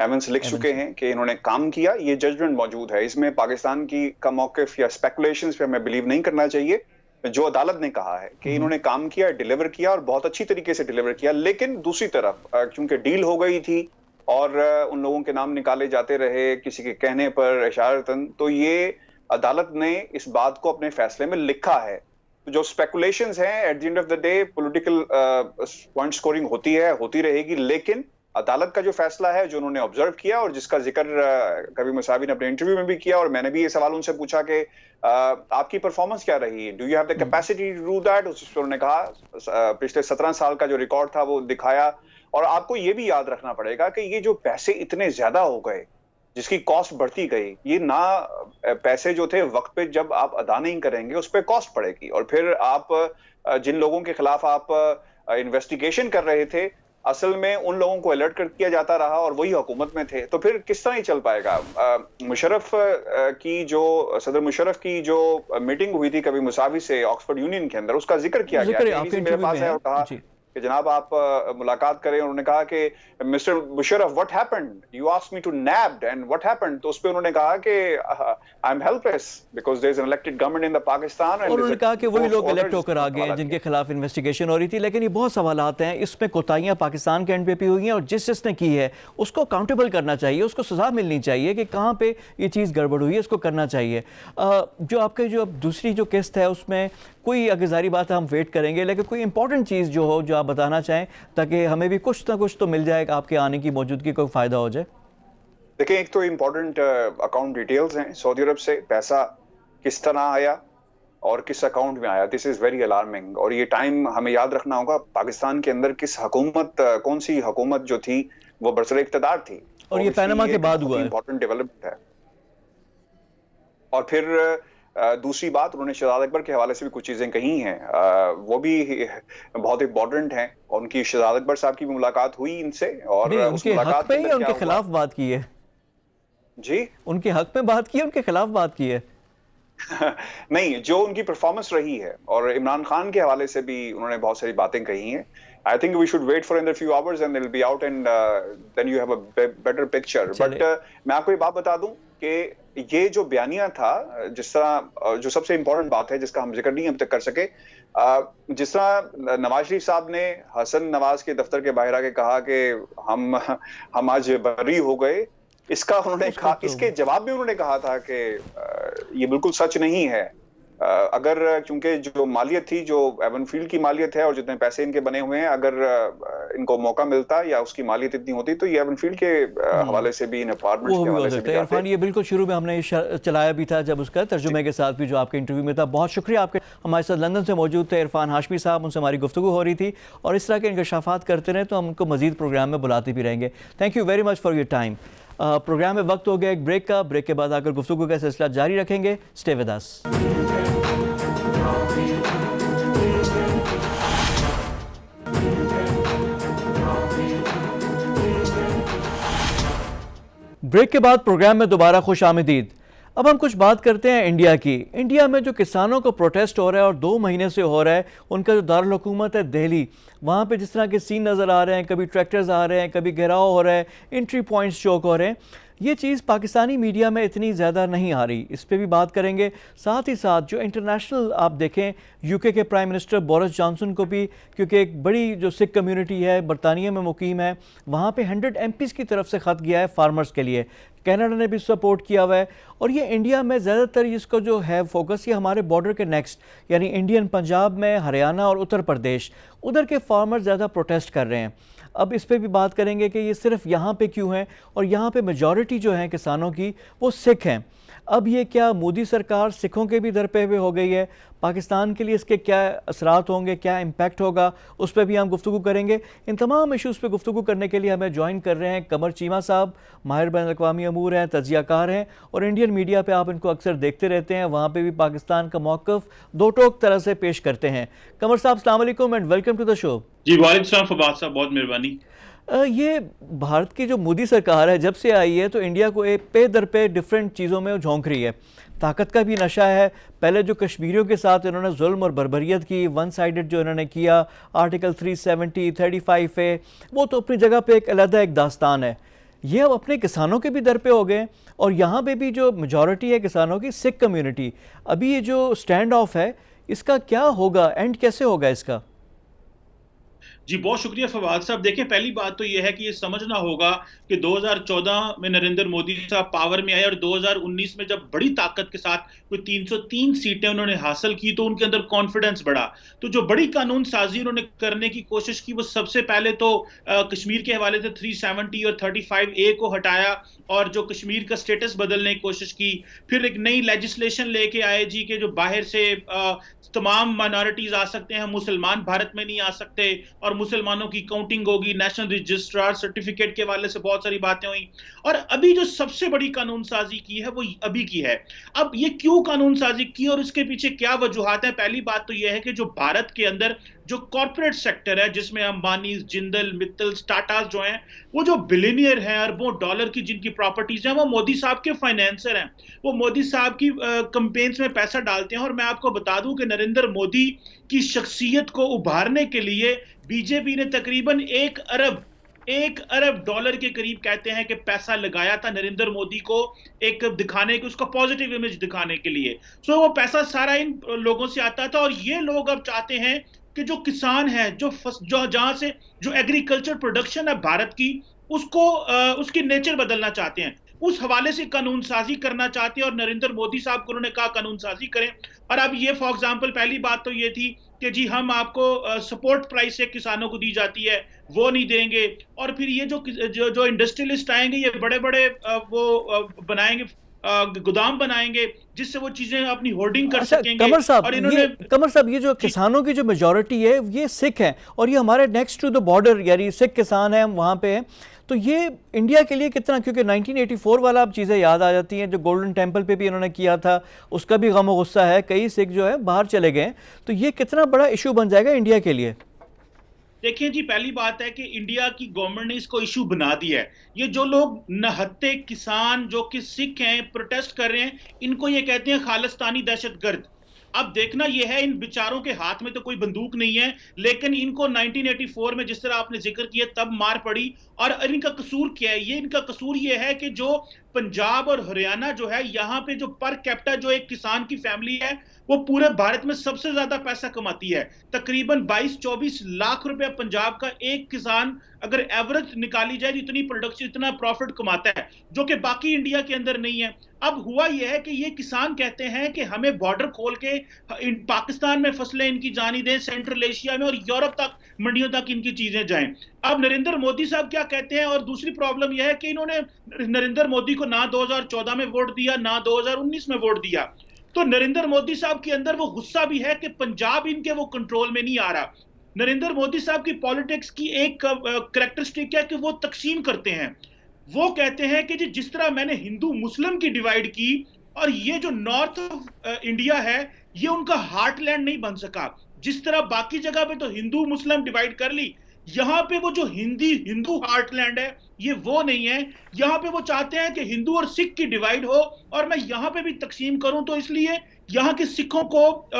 एवंस लिख चुके हैं कि इन्होंने काम किया। ये जजमेंट मौजूद है, इसमें पाकिस्तान की का मौकिफ या स्पेकुलेशंस पे हमें बिलीव नहीं करना चाहिए। जो अदालत ने कहा है कि इन्होंने काम किया, डिलीवर किया और बहुत अच्छी तरीके से डिलीवर किया। लेकिन दूसरी तरफ क्योंकि डील हो गई थी और उन लोगों के नाम निकाले जाते रहे किसी के कहने पर इशारतन, तो ये अदालत ने इस बात को अपने फैसले में लिखा है। जो स्पेकुलेशंस हैं at the end of the day political point scoring होती है, होती रहेगी, लेकिन अदालत का जो फैसला है जो उन्होंने ऑब्जर्व किया और जिसका जिक्र कभी मुसावी ने अपने इंटरव्यू में भी किया और मैंने भी ये सवाल उनसे पूछा कि आपकी परफॉर्मेंस क्या रही, do you have the capacity to do that. उन्होंने कहा पिछले 17 साल का जो रिकॉर्ड था वो दिखाया। और आपको ये भी याद रखना पड़ेगा कि ये जो पैसे इतने ज्यादा हो गए, जिसकी कॉस्ट बढ़ती गई, ये ना पैसे जो थे वक्त पे जब आप अदा नहीं करेंगे उस पर कॉस्ट पड़ेगी, और फिर आप जिन लोगों के खिलाफ आप इन्वेस्टिगेशन कर रहे थे असल में उन लोगों को अलर्ट कर किया जाता रहा और वही हुकूमत में थे, तो फिर किस तरह ही चल पाएगा। मुशर्रफ की जो सदर मुशर्रफ की जो मीटिंग हुई थी कभी मुसावी से ऑक्सफोर्ड यूनियन के अंदर, उसका जिक्र किया गया, मेरे पास है और कहा कि जनाब आप मुलाकात करें। उन्होंने कहा कि mister Musharraf what happened, you asked me to nabbed and what happened. तो उस पे उन्होंने कहा कि I am helpless because there is an elected government in the Pakistan. और उन्होंने कहा कि वही लोग इलेक्ट होकर आ गए जिनके खिलाफ इन्वेस्टिगेशन हो रही थी। लेकिन ये बहुत सवालात हैं, इसमें कोताहियां पाकिस्तान के एंड पे भी हुई हैं और जिस जिसने की है उसको अकाउंटेबल करना चाहिए, उसको सजा मिलनी चाहिए कि कहाँ पे ये चीज़ गड़बड़ हुई है, इसको करना चाहिए। जो आपके जो दूसरी जो किस्त है उसमें कोई अगर जारी बात है हम वेट करेंगे, लेकिन कोई इंपॉर्टेंट चीज़ जो हो जो आप बताना चाहें ताकि हमें भी कुछ ना कुछ तो मिल जाए, आपके आने की मौजूदगी को फ़ायदा हो जाए। देखिए एक तो इम्पोर्टेंट अकाउंट डिटेल्स हैं, सऊदी अरब से पैसा किस तरह आया और किस अकाउंट में आया, दिस इज वेरी अलार्मिंग। और ये टाइम हमें याद रखना होगा पाकिस्तान के अंदर किस हुकूमत कौन सी हुकूमत जो थी वो बरसर इक़्तिदार थी, और ये पनामा के बाद हुआ है, इम्पोर्टेंट डेवलपमेंट है। और फिर दूसरी बात उन्होंने शहजाद अकबर के हवाले से भी कुछ चीजें कही हैं, वो भी बहुत इंपॉर्टेंट हैं। उनकी शहजाद अकबर साहब की भी मुलाकात हुई इनसे और उनके हक पे या उनके खिलाफ बात की है? जी, उनके हक में बात की है, उनके खिलाफ बात की है? नहीं, जो उनकी परफॉर्मेंस रही है और इमरान खान के हवाले से भी उन्होंने बहुत सारी बातें कही हैं। I think we should wait for another few hours and it'll be out and then you have a better picture. But मैं आपको ये बात बता दूं कि ये जो बयानिया था, जिस तरह जो सबसे इम्पोर्टेंट बात है जिसका हम जिक्र नहीं अब तक कर सके, जिस तरह नवाज शरीफ साहब ने हसन नवाज के दफ्तर के बाहर आके कहा कि हम आज बरी हो गए, इसका उन्होंने कहा, इसके जवाब में उन्होंने कहा था कि ये बिल्कुल सच नहीं है। अगर क्योंकि जो मालियत थी, जो एवन फील्ड की मालियत है और जितने पैसे इनके बने हुए हैं, अगर इनको मौका मिलता या उसकी मालियत इतनी होती तो ये एवन फील्ड के हवाले से भी, इन अपार्टमेंट्स के हवाले से भी इरफान, ये बिल्कुल शुरू में हमने चलाया भी था जब उसका तर्जुमे के साथ भी जो आपके इंटरव्यू में था। बहुत शुक्रिया आपके हमारे साथ लंदन से मौजूद थे इरफान हाशमी साहब, उनसे हमारी गुफ्तगू हो रही थी और इस तरह के इंकशाफात करते रहे तो हम उनको मजीद प्रोग्राम में बुलाते भी रहेंगे। Thank you very much for your time. Program में वक्त हो गया एक ब्रेक का, ब्रेक के बाद आकर गुफ्तगू का सिलसिला जारी रखेंगे। Stay with us. ब्रेक के बाद प्रोग्राम में दोबारा खुश आमदीद। अब हम कुछ बात करते हैं इंडिया की। इंडिया में जो किसानों को प्रोटेस्ट हो रहा है और 2 महीने से हो रहा है, उनका जो दारुल हुकूमत है दिल्ली, वहाँ पे जिस तरह के सीन नज़र आ रहे हैं, कभी ट्रैक्टर्स आ रहे हैं, कभी घेराव हो रहा है, एंट्री पॉइंट्स चौक हो रहे हैं। ये चीज़ पाकिस्तानी मीडिया में इतनी ज़्यादा नहीं आ रही, इस पर भी बात करेंगे। साथ ही साथ जो इंटरनेशनल आप देखें, यूके के प्राइम मिनिस्टर बोरिस जॉनसन को भी, क्योंकि एक बड़ी जो सिख कम्युनिटी है बरतानिया में मुकीम है, वहाँ पे 100 MPs की तरफ से ख़त गया है फार्मर्स के लिए। कनाडा ने भी सपोर्ट किया हुआ है। और ये इंडिया में ज़्यादातर इसको जो है फोकस, ये हमारे बॉर्डर के नेक्स्ट यानी इंडियन पंजाब में, हरियाणा और उत्तर प्रदेश, उधर के फार्मर ज़्यादा प्रोटेस्ट कर रहे हैं। अब इस पे भी बात करेंगे कि ये सिर्फ यहाँ पे क्यों है, और यहाँ पे मेजॉरिटी जो है किसानों की वो सिख हैं। अब ये क्या मोदी सरकार सिखों के भी दर पे हुए हो गई है? पाकिस्तान के लिए इसके क्या असरात होंगे, क्या इम्पैक्ट होगा, उस पर भी हम गुफ्तगू करेंगे। इन तमाम इशूज़ पे गुफ्तगू करने के लिए हमें ज्वाइन कर रहे हैं कमर चीमा साहब, माहिर बैन अक़वामी अमूर हैं, तज्ज़ियाकार हैं, और इंडियन मीडिया पे आप इनको अक्सर देखते रहते हैं, वहाँ पे भी पाकिस्तान का मौक़िफ़ दो टोक तरह से पेश करते हैं। कमर साहब, अस्सलाम वालेकुम and welcome to the show. जी वालेकुम सलाम फवाद साहब, बहुत मेहरबानी। ये भारत की जो मोदी सरकार है जब से आई है, तो इंडिया को एक पे दर पे डिफरेंट चीज़ों में झोंक रही है। ताकत का भी नशा है। पहले जो कश्मीरियों के साथ इन्होंने जुल्म और बर्बरियत की, वन साइडेड जो इन्होंने किया, आर्टिकल 370, 35A, वो तो अपनी जगह पे एक अलग एक दास्तान है। ये अब अपने किसानों के भी दर पे हो गए, और यहाँ पे भी जो मेजॉरिटी है किसानों की, सिख कम्युनिटी। अभी ये जो स्टैंड ऑफ है, इसका क्या होगा, एंड कैसे होगा इसका? जी बहुत शुक्रिया फवाद साहब। देखिए, पहली बात तो यह है कि ये समझना होगा कि 2014 में नरेंद्र मोदी साहब पावर में आए, और 2019 में जब बड़ी ताकत के साथ कोई 303 सीटें उन्होंने हासिल की, तो उनके अंदर कॉन्फिडेंस बढ़ा। तो जो बड़ी कानून साजी उन्होंने करने की कोशिश की, वो सबसे पहले तो कश्मीर के हवाले से 370 और 35A को हटाया, और जो कश्मीर का स्टेटस बदलने की कोशिश की। फिर एक नई लेजिस्लेशन लेके आए जी के जो बाहर से तमाम माइनॉरिटीज आ सकते हैं, मुसलमान भारत में नहीं आ सकते, और मुसलमानों की काउंटिंग होगी, नेशनल रजिस्ट्रार सर्टिफिकेट के हवाले से बहुत सारी बातें हुई। और अभी जो सबसे बड़ी कानून साजी की है वो अभी की है। अब ये क्यों कानून साजी की और उसके पीछे क्या वजूहात है? पहली बात तो यह है कि जो भारत के अंदर जो कॉर्पोरेट सेक्टर है, जिसमें अंबानी, जिंदल, मित्तल, टाटास जो हैं, वो जो बिलियनियर हैं, अरबों डॉलर की जिनकी प्रॉपर्टीज हैं, वो मोदी साहब के फाइनेंसर हैं। वो मोदी साहब की कैंपेन्स में पैसा डालते हैं। और मैं आपको बता दूं कि नरेंद्र मोदी की शख्सियत को उभारने के लिए बीजेपी ने तकरीबन 1 अरब डॉलर के करीब कहते हैं कि पैसा लगाया था नरेंद्र मोदी को एक दिखाने के, उसका पॉजिटिव इमेज दिखाने के लिए। सो वो पैसा सारा इन लोगों से आता था। और ये लोग अब चाहते हैं कि जो किसान है, जो जहां से जो एग्रीकल्चर प्रोडक्शन है भारत की, उसको उसकी नेचर बदलना चाहते हैं। उस हवाले से कानून साजी करना चाहते हैं, और नरेंद्र मोदी साहब को उन्होंने कहा कानून साजी करें। और अब ये फॉर एग्जांपल पहली बात तो ये थी कि जी हम आपको सपोर्ट प्राइस से किसानों को दी जाती है, वो नहीं देंगे। और फिर ये जो इंडस्ट्रियलिस्ट आएंगे, ये बड़े बड़े बनाएंगे, गोदाम बनाएंगे, जिससे वो चीजें अपनी होर्डिंग कर सकेंगे। कमर साहब, और इन्होंने कमर साहब, ये जो किसानों की जो मेजॉरिटी है ये सिख है, और ये हमारे नेक्स्ट टू द बॉर्डर यानी सिख किसान हैं, हम वहाँ पे हैं। तो ये इंडिया के लिए कितना, क्योंकि 1984 वाला अब चीज़ें याद आ जाती हैं, जो गोल्डन टेम्पल पे भी इन्होंने किया था, उसका भी गम और गुस्सा है, कई सिख जो है बाहर चले गए। तो ये कितना बड़ा इशू बन जाएगा इंडिया के लिए? देखिए जी, पहली बात है कि इंडिया की गवर्नमेंट ने इसको इशू बना दिया है। ये जो लोग नहत्ते किसान जो कि सिख हैं, प्रोटेस्ट कर रहे हैं, इनको ये कहते हैं खालिस्तानी दहशतगर्द। अब देखना यह है, इन बेचारों के हाथ में तो कोई बंदूक नहीं है, लेकिन इनको 1984 में जिस तरह आपने जिक्र किया तब मार पड़ी। और इनका कसूर क्या है? ये इनका कसूर ये है कि जो पंजाब और हरियाणा जो है, यहाँ पे जो पर कैपिटा जो एक किसान की फैमिली है, वो पूरे भारत में सबसे ज्यादा पैसा कमाती है। तकरीबन 22-24 लाख रुपए पंजाब का एक किसान अगर एवरेज निकाली जाए, इतनी प्रोडक्शन, इतना प्रॉफिट कमाता है, जो कि बाकी इंडिया के अंदर नहीं है। अब हुआ यह है कि ये किसान कहते हैं कि हमें बॉर्डर खोल के पाकिस्तान में फसलें इनकी जानी दें, सेंट्रल एशिया में और यूरोप तक, मंडियों तक इनकी चीजें जाएं। अब नरेंद्र मोदी साहब क्या कहते हैं? और दूसरी प्रॉब्लम यह है कि इन्होंने नरेंद्र मोदी को ना 2014 में वोट दिया, ना 2019 में वोट दिया। तो नरेंद्र मोदी साहब के अंदर वो गुस्सा भी है कि पंजाब इनके वो कंट्रोल में नहीं आ रहा। नरेंद्र मोदी साहब की पॉलिटिक्स की एक कैरेक्टरिस्टिक है कि वो तकसीम करते हैं। वो कहते हैं कि जिस तरह मैंने हिंदू मुस्लिम की डिवाइड की, और ये जो नॉर्थ इंडिया है, ये उनका हार्टलैंड नहीं बन सका। जिस तरह बाकी जगह पे तो हिंदू मुस्लिम डिवाइड कर ली, यहाँ पे वो जो हिंदू हार्टलैंड है, ये वो नहीं है। यहाँ पे वो चाहते हैं कि हिंदू और सिख की डिवाइड हो, और मैं यहाँ पे भी तकसीम करूं। तो इसलिए यहाँ के सिखों को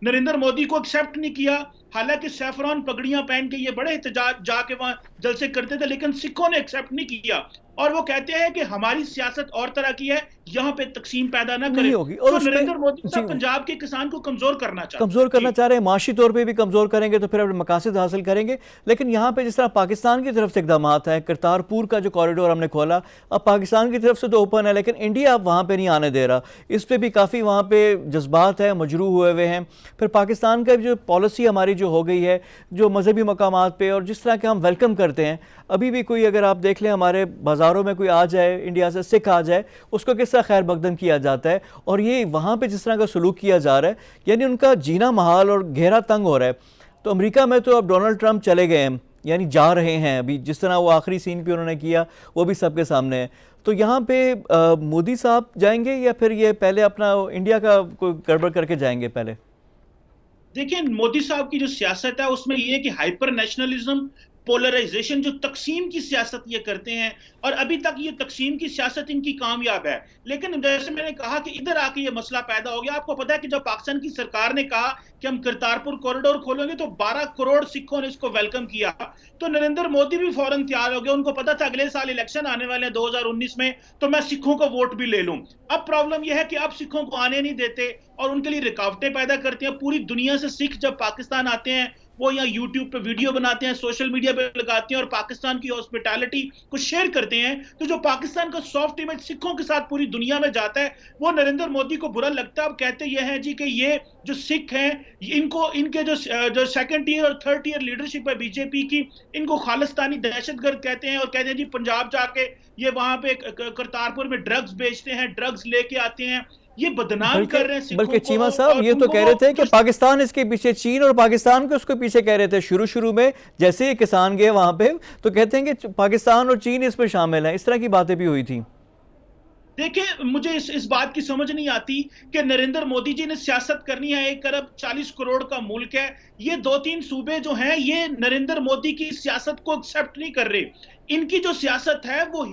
नरेंद्र मोदी को एक्सेप्ट नहीं किया। हालांकि सैफरॉन पगड़ियां पहन के ये बड़े एहतजाज जाके वहां जलसे करते थे, लेकिन सिखों ने एक्सेप्ट नहीं किया। और वो कहते हैं कि हमारी सियासत और तरह की है, यहाँ पे तकसीम पैदा ना करें। नहीं होगी। और तो उसमें नरेंद्र मोदी साहब जी, पंजाब के किसान को कमजोर करना चाहते हैं। कमज़ोर करना जी। चाह रहे हैं, माशी तौर पे भी कमज़ोर करेंगे तो फिर अपने मकासद हासिल करेंगे। लेकिन यहाँ पे जिस तरह पाकिस्तान की तरफ से इक़दाम हैं, करतारपुर का जो कॉरिडोर हमने खोला, अब पाकिस्तान की तरफ से तो ओपन है, लेकिन इंडिया अब वहाँ पे नहीं आने दे रहा। इस पर भी काफ़ी वहाँ पे जज्बात है, मजरू हुए हुए हैं। फिर पाकिस्तान का जो पॉलिसी हमारी जो हो गई है, जो मजहबी मकामात पे और जिस तरह के हम वेलकम करते हैं, अभी भी कोई अगर आप देख लें हमारे बाज़ारों में कोई आ जाए, इंडिया से सिख आ जाए, उसको किस तरह खैर मकदम किया जाता है। और ये वहाँ पे जिस तरह का सलूक किया जा रहा है, यानी उनका जीना महाल और घेरा तंग हो रहा है। तो अमेरिका में तो अब डोनाल्ड ट्रंप चले गए हैं, यानी जा रहे हैं अभी, जिस तरह वो आखिरी सीन पे उन्होंने किया वो भी सबके सामने है। तो यहाँ पे मोदी साहब जाएंगे या फिर ये पहले अपना इंडिया का कोई गड़बड़ करके जाएंगे पहले? देखिए, मोदी साहब की जो सियासत है उसमें ये है कि हाइपर नेशनलिज्म, पोलराइजेशन, जो तकसीम की सियासत ये करते हैं, और अभी तक ये तकसीम की सियासत इनकी कामयाब है। लेकिन जैसे मैंने कहा कि इधर आके ये मसला पैदा हो गया। आपको पता है कि जब पाकिस्तान की सरकार ने कहा कि हम करतारपुर कॉरिडोर खोलेंगे तो 12 करोड़ सिखों ने इसको वेलकम किया। तो नरेंद्र मोदी भी फौरन तैयार हो गए। उनको पता था अगले साल इलेक्शन आने वाले हैं 2019 में, तो मैं सिखों को वोट भी ले लूं। अब प्रॉब्लम यह है कि अब सिखों को आने नहीं देते और उनके लिए रुकावटें पैदा करते हैं। पूरी दुनिया से सिख जब पाकिस्तान आते हैं, वो यहाँ यूट्यूब पे वीडियो बनाते हैं, सोशल मीडिया पे लगाते हैं और पाकिस्तान की हॉस्पिटैलिटी को शेयर करते हैं। तो जो पाकिस्तान का सॉफ्ट इमेज सिखों के साथ पूरी दुनिया में जाता है, वो नरेंद्र मोदी को बुरा लगता है। अब कहते ये हैं जी कि ये जो सिख हैं, इनको इनके जो सेकंड ईयर और थर्ड ईयर लीडरशिप है बीजेपी की, इनको खालिस्तानी दहशतगर्द कहते हैं और कहते हैं जी पंजाब जाके ये वहां पे करतारपुर में ड्रग्स बेचते हैं, ड्रग्स लेके आते हैं, ये बदनाम कर रहे हैं सिखों को। बल्कि चीमा साहब ये तो कह रहे थे कि पाकिस्तान इसके पीछे, चीन और पाकिस्तान के उसके पीछे कह रहे थे शुरू में, जैसे ही किसान गए वहां पे तो कहते हैं कि पाकिस्तान और चीन इसमें शामिल है। इस तरह की बातें भी हुई थी। देखिए, मुझे इस बात की समझ नहीं आती कि नरेंद्र मोदी जी ने सियासत करनी है। 1 अरब 40 करोड़ का मुल्क है, ये 2-3 सूबे जो हैं ये नरेंद्र मोदी की सियासत को एक्सेप्ट नहीं कर रहे। इनकी जो सियासत है वो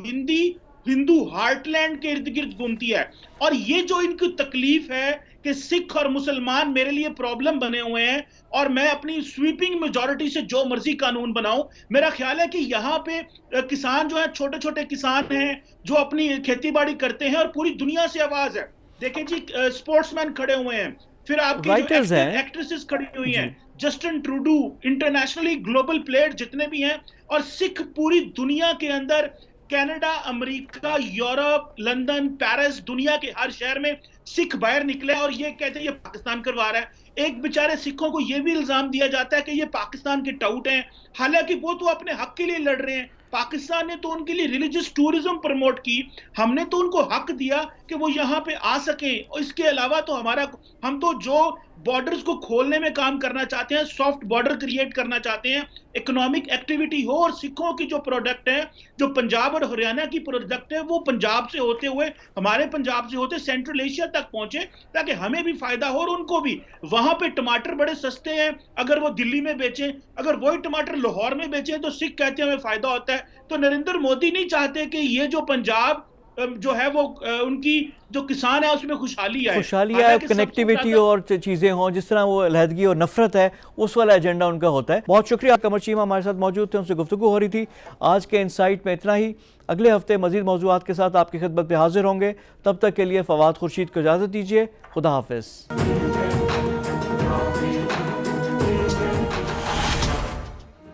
हिंदू हार्टलैंड के इर्द गिर्द घूमती है। और ये जो इनकी तकलीफ है कि सिख और मुसलमान मेरे लिए प्रॉब्लम बने हुए हैं और मैं अपनी स्वीपिंग मेजॉरिटी से जो मर्जी कानून बनाऊं, मेरा ख्याल है कि यहाँ पे किसान जो है, छोटे छोटे किसान हैं जो अपनी खेती बाड़ी करते हैं और पूरी दुनिया से आवाज है। देखिए जी, स्पोर्ट्समैन खड़े हुए हैं, फिर आपके जो एक्ट्रेसेस खड़ी हुई हैं, Justin Trudeau, internationally global player जितने भी हैं, और सिख पूरी दुनिया के अंदर, Canada, America, Europe, London, Paris, दुनिया के हर शहर में सिख बाहर निकले और ये कहते हैं ये पाकिस्तान करवा रहा है। एक बेचारे सिखों को ये भी इल्जाम दिया जाता है कि ये पाकिस्तान के टाउट हैं, हालांकि वो तो अपने हक के लिए लड़ रहे हैं। पाकिस्तान ने तो उनके लिए रिलीजियस टूरिज्म प्रमोट की, हमने तो उनको हक दिया कि वो यहाँ पे आ सके। और इसके अलावा तो हम तो जो बॉर्डर्स को खोलने में काम करना चाहते हैं, सॉफ्ट बॉर्डर क्रिएट करना चाहते हैं, इकोनॉमिक एक्टिविटी हो, और सिखों की जो प्रोडक्ट है, जो पंजाब और हरियाणा की प्रोडक्ट है, वो पंजाब से होते हुए, हमारे पंजाब से होते सेंट्रल एशिया तक पहुंचे, ताकि हमें भी फायदा हो और उनको भी। वहां पे टमाटर बड़े सस्ते हैं, अगर वो दिल्ली में बेचें, अगर वही टमाटर लाहौर में बेचें तो सिख कहते हैं हमें फायदा होता है। तो नरेंद्र मोदी नहीं चाहते कि ये जो पंजाब जो है वो उनकी जो किसान है उसमें खुशहाली आए, कनेक्टिविटी और चीज़ें हों, जिस तरह वो अलहदगी और नफरत है उस वाला एजेंडा उनका होता है। बहुत शुक्रिया। कमर चीमा हमारे साथ मौजूद थे, उनसे गुफ्तगू हो रही थी। आज के इनसाइट में इतना ही। अगले हफ्ते मजीद मौज़ूआत के साथ आपकी खिदमत में हाजिर होंगे। तब तक के लिए फवाद खुर्शीद को इजाज़त दीजिए। खुदा हाफिज़।